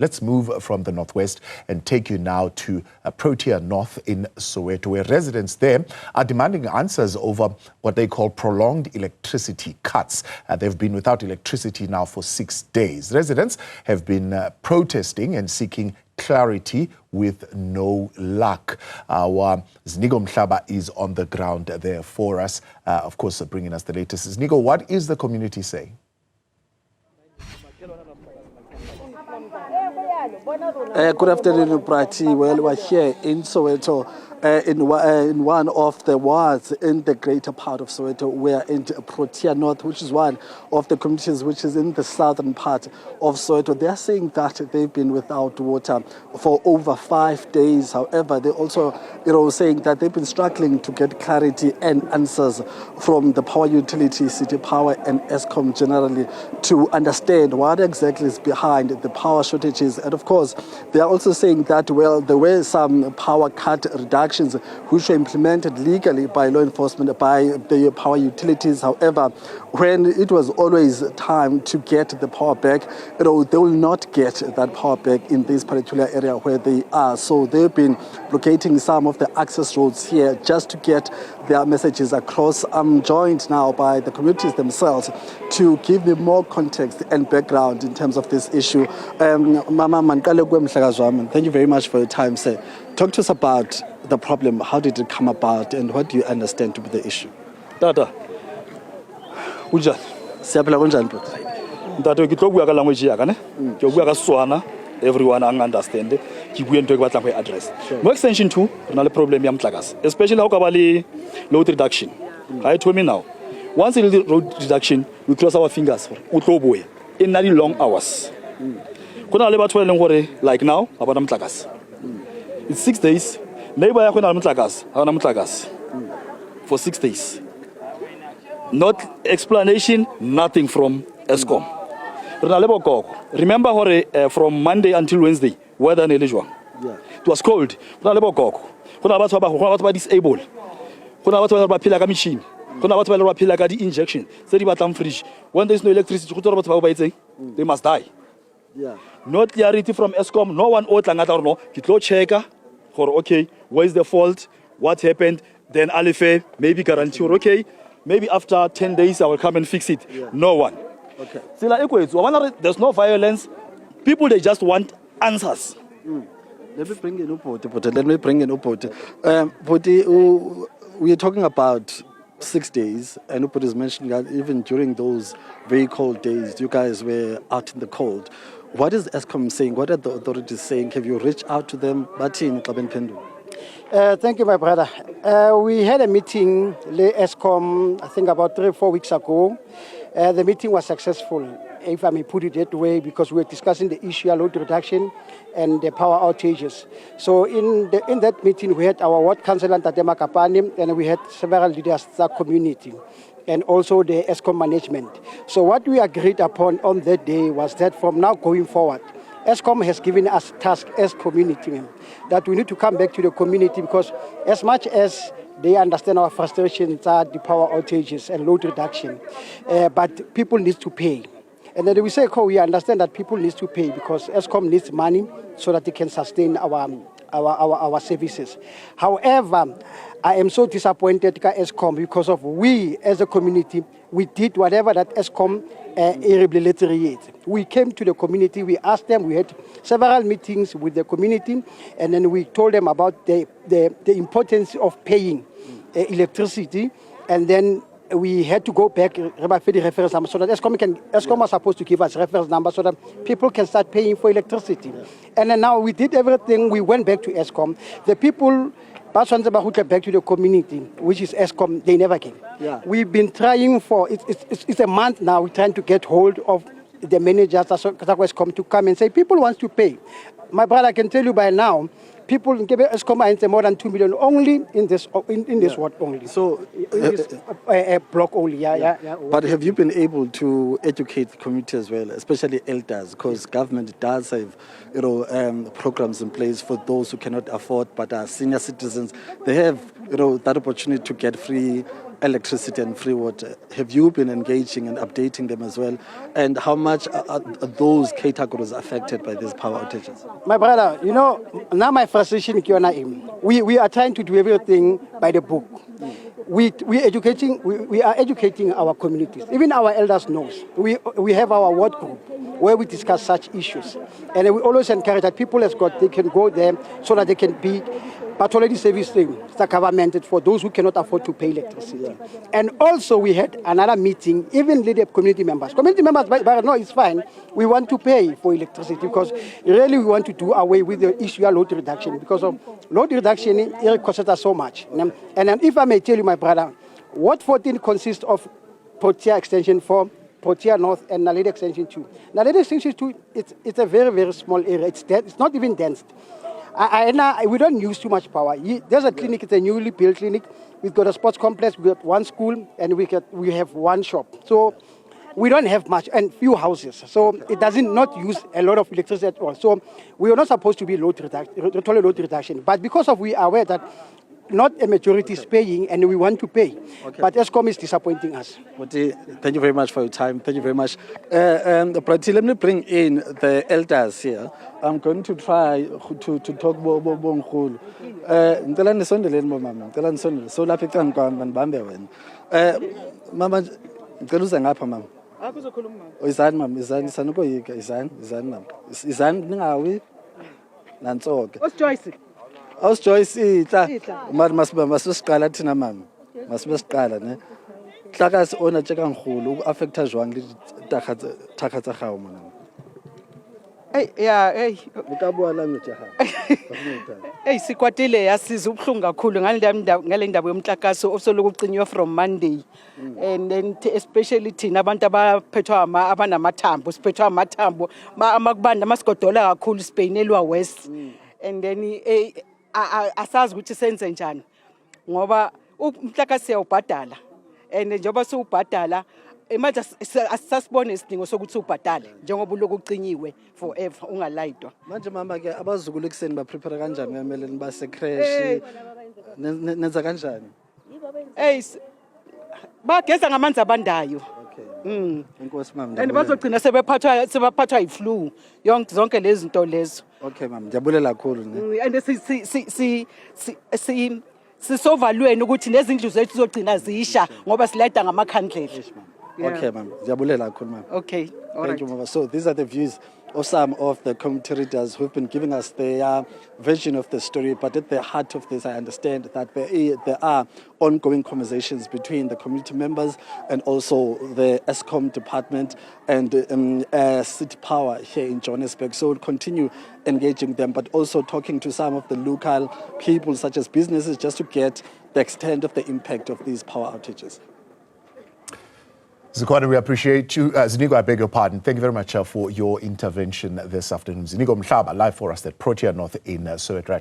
Let's move from the northwest and take you now to Protea North in Soweto, where residents there are demanding answers over what they call prolonged electricity cuts. They've been without electricity now for 6 days. Residents have been protesting and seeking clarity with no luck. Our Ziniko Mhlaba is on the ground there for us, of course, bringing us the latest. Ziniko, what is the community saying? Good afternoon, Prati. Well, we're here in Soweto, in one of the wards in the greater part of Soweto. We're in Protea North, which is one of the communities which is in the southern part of Soweto. They're saying that they've been without water for over 5 days. However, they're also, saying that they've been struggling to get clarity and answers from the power utility, City Power and Eskom generally, to understand what exactly is behind the power shortages. And of course, they are also saying that, well, there were some power cut reductions which were implemented legally by law enforcement, by the power utilities. However, when it was always time to get the power back, they will not get that power back in this particular area where they are. So they've been blockading some of the access roads here just to get their messages across. I'm joined now by the communities themselves to give me more context and background in terms of this issue. Mama Mankale Mhlaba, thank you very much for your time, sir. Talk to us about the problem. How did it come about and what do you understand to be the issue? Tata, unjani? Siyaphila kunjani bhuti? Ntate ke tlo bua ka language ya ka ne. Ke bua ka Setswana, everyone ang understand. Ke bua ntwe ke batlang go address. Mo extension 2 re na le problem ya motlakase, especially ha o ka ba le load reduction. I told me now. Once the load reduction, we cross our fingers for o tlo boya. In na di long hours. Kona le batho ba leng gore like now ba bona motlakase. It's 6 days. Neighbor ya khona motlakase, ha ona motlakase. For 6 days. Not explanation, nothing from Eskom. Remember from Monday until Wednesday, weather ne le jwang. It was cold. Kuna le bokoko. Kuna batho ba disabled. Kuna batho ba phela ka machine. Kuna batho ba phela ka di injection. Se di batlang fridge. When there is no electricity, go batho ba itseng, they must die. Yeah. No clarity from Eskom. No one o tlanga tla no. Ke tlo checka for okay, where is the fault? What happened? Then Alife maybe guarantee okay. Maybe after 10 days I will come and fix it. Yeah. No one. Okay. There's no violence. People, they just want answers. Let me bring in Upoti. Let me bring in Upoti. We are talking about 6 days, and Upoti is mentioning that even during those very cold days, you guys were out in the cold. What is Eskom saying? What are the authorities saying? Have you reached out to them? Thank you, my brother. We had a meeting, Eskom, I think about 3 or 4 weeks ago. The meeting was successful, if I may put it that way, because we were discussing the issue of load reduction and the power outages. So in that meeting, we had our ward councillor, Tatema Kapani, and we had several leaders of the community, and also the Eskom management. So what we agreed upon on that day was that from now going forward, Eskom has given us task as community that we need to come back to the community, because as much as they understand our frustrations at the power outages and load reduction, but people need to pay. And then we say, we understand that people need to pay because Eskom needs money so that they can sustain our services. However, I am so disappointed at Eskom because of we as a community, we did whatever that Eskom we came to the community, we asked them, we had several meetings with the community, and then we told them about the importance of paying electricity, and then we had to go back for the reference number so that Eskom was supposed to give us reference number so that people can start paying for electricity. Yeah. And then now we did everything, we went back to Eskom. The people back to the community, which is Eskom, they never came. Yeah. We've been trying for, it's a month now, we're trying to get hold of the managers at Eskom to come and say, people want to pay. My brother, I can tell you by now, people in Eskom are more than 2 million only in this ward only. So in this block only, yeah. But have you been able to educate the community as well, especially elders, because government does have programs in place for those who cannot afford but are senior citizens. They have that opportunity to get free electricity and free water. Have you been engaging and updating them as well? And how much are those categories affected by these power outages? My brother, you know, now my frustration, we are trying to do everything by the book. We are educating our communities. Even our elders knows. We have our ward group where we discuss such issues. And we always encourage that people they can go there so that they can be pathology service thing, the government for those who cannot afford to pay electricity. Yeah. And also we had another meeting, even with the community members. Community members, but no, it's fine. We want to pay for electricity because really we want to do away with the issue of load reduction because of load reduction, it costs us so much. And if I may tell you, my brother, Ward 14 consists of Protea Extension 4, Protea North, and Naledi Extension 2. Naledi Extension 2, it's a very, very small area. It's not even dense. We don't use too much power. There's a clinic, it's a newly built clinic. We've got a sports complex, we've got one school, and we have one shop. So we don't have much, and few houses. So it doesn't not use a lot of electricity at all. So we are not supposed to be total load reduction. But because we are aware that not a majority is paying, and we want to pay. Okay. But ESCOM is disappointing us. Thank you very much for your time. Thank you very much. Protea, let me bring in the elders here. I'm going to try to talk Bongkhulu. Ngicela nisondeleni mama. Ngicela nisondele. So lapha ecan'kwami banibambe wena. Mama, ngicela uze ngapha mama. Akuzokhuluma mama. Izani mama, izani ukoyika, izani mama. Izani ningawi. Nantsoke. What's Joyce? Joyce masiqala thina mama. Masiqala ne. Hlakasi ona tsheka ngkhulu uku-affecta jwang le thaka tsa gago mona. Hey. Ukabua la mthaha. Hey sikwatile yasiza ubhlungu kakhulu ngale ndaba yomhlakaso osoloku ucinywa from Monday. And then especially thina abantu abaphethwa abanamathambo, siphethwa amathambo, amakubanda masigodola kakhulu sibheinelwa west. And then asazi ukuthi senze njani ngoba umhlakasi uyabhadala and njengoba siubhadala manje asasibone isidingo sokuthi ubhadale njengoba uloku ucinyiwe forever ungalayidwa manje mama ke abazukulu ekseni ba prepare kanjani ngamele base crash nenza kanjani bageza ngamanzi abandayo inkosi mama and bazogcina sebaphathwa iflu zonke lezi zinto lezo. Okay mama ndiyabulela kakhulu ne and sisovalweni ukuthi nezindlu zethu zogcina zisha ngoba silayida ngamakhandlela. Okay mama ndiyabulela kakhulu mama. Okay, all right. Thank you mama. So these are the views of some of the community leaders who've been giving us their version of the story, but at the heart of this I understand that there are ongoing conversations between the community members and also the ESCOM department and City Power here in Johannesburg. So we'll continue engaging them, but also talking to some of the local people such as businesses just to get the extent of the impact of these power outages. Zikhona, we appreciate you. Ziniko, I beg your pardon. Thank you very much for your intervention this afternoon. Ziniko Mhlaba, live for us at Protea North in Soweto.